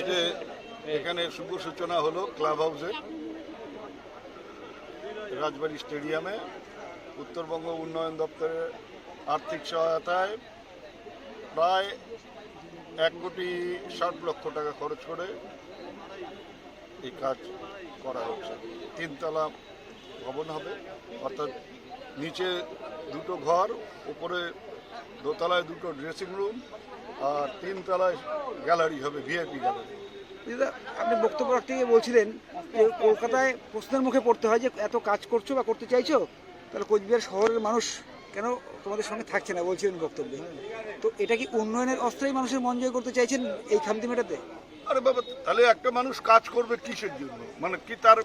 আজকে এখানে শুভ সূচনা হলো ক্লাব হাউসে রাজবাড়ী স্টেডিয়ামে উত্তরবঙ্গ উন্নয়ন দপ্তরের আর্থিক সহায়তায় প্রায় 1,60,00,000 টাকা খরচ করে এই কাজ করা হচ্ছে। 3তলা ভবন হবে, অর্থাৎ নিচে 2টো ঘর, উপরে দোতলায় 2টো ড্রেসিং রুম আর 3তলায় গ্যালারি হবে, ভিআইপি গ্যালারি। আপনি বক্তব্য রাখতে গিয়ে বলছিলেন যে কলকাতায় প্রশ্নের মুখে পড়তে হয় যে এত কাজ করছো বা করতে চাইছো, তাহলে কোচবিহার শহরের মানুষ কেন তোমাদের সঙ্গে থাকছে না বলছিলেন বক্তব্যে। তো এটা কি উন্নয়নের অস্ত্রেই মানুষের মন জয় করতে চাইছেন এই খামতি মেটাতে? আরে বাবা, তাহলে একটা মানুষ কাজ করবে কিসের জন্য, মানে কি তার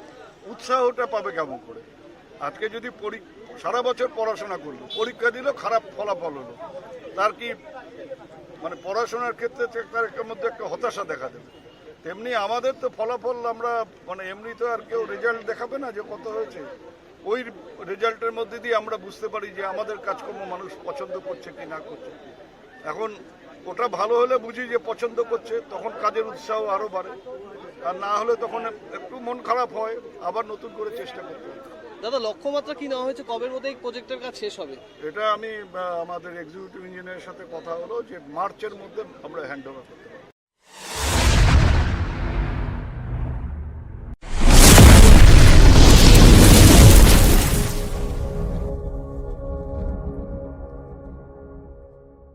উৎসাহটা পাবে কেমন করে? আজকে যদি সারা বছর পড়াশোনা করলো, পরীক্ষা দিল, খারাপ ফলাফল হলো, তার কি মানে পড়াশোনার ক্ষেত্রে তার মধ্যে একটা হতাশা দেখা দেবে। তেমনি আমাদের তো ফলাফল আমরা মানে এমনি তো আর কেউ রেজাল্ট দেখাবে না যে কত হয়েছে, ওই রেজাল্টের মধ্যে দিয়ে আমরা বুঝতে পারি যে আমাদের কাজকর্ম মানুষ পছন্দ করছে কি না করছে। এখন ওটা ভালো হলে বুঝি যে পছন্দ করছে, তখন কাজের উৎসাহ আরও বাড়ে, আর না হলে তখন একটু মন খারাপ হয়, আবার নতুন করে চেষ্টা করতে হয়। দাদা, লক্ষ্যমাত্রা কি নেওয়া হয়েছে, কবের মধ্যে এই প্রজেক্টের কাজ শেষ হবে? এটা আমি আমাদের এক্সিকিউটিভ ইঞ্জিনিয়ারের সাথে কথা হলো যে মার্চের মধ্যে আমরা হ্যান্ড ওভার করব।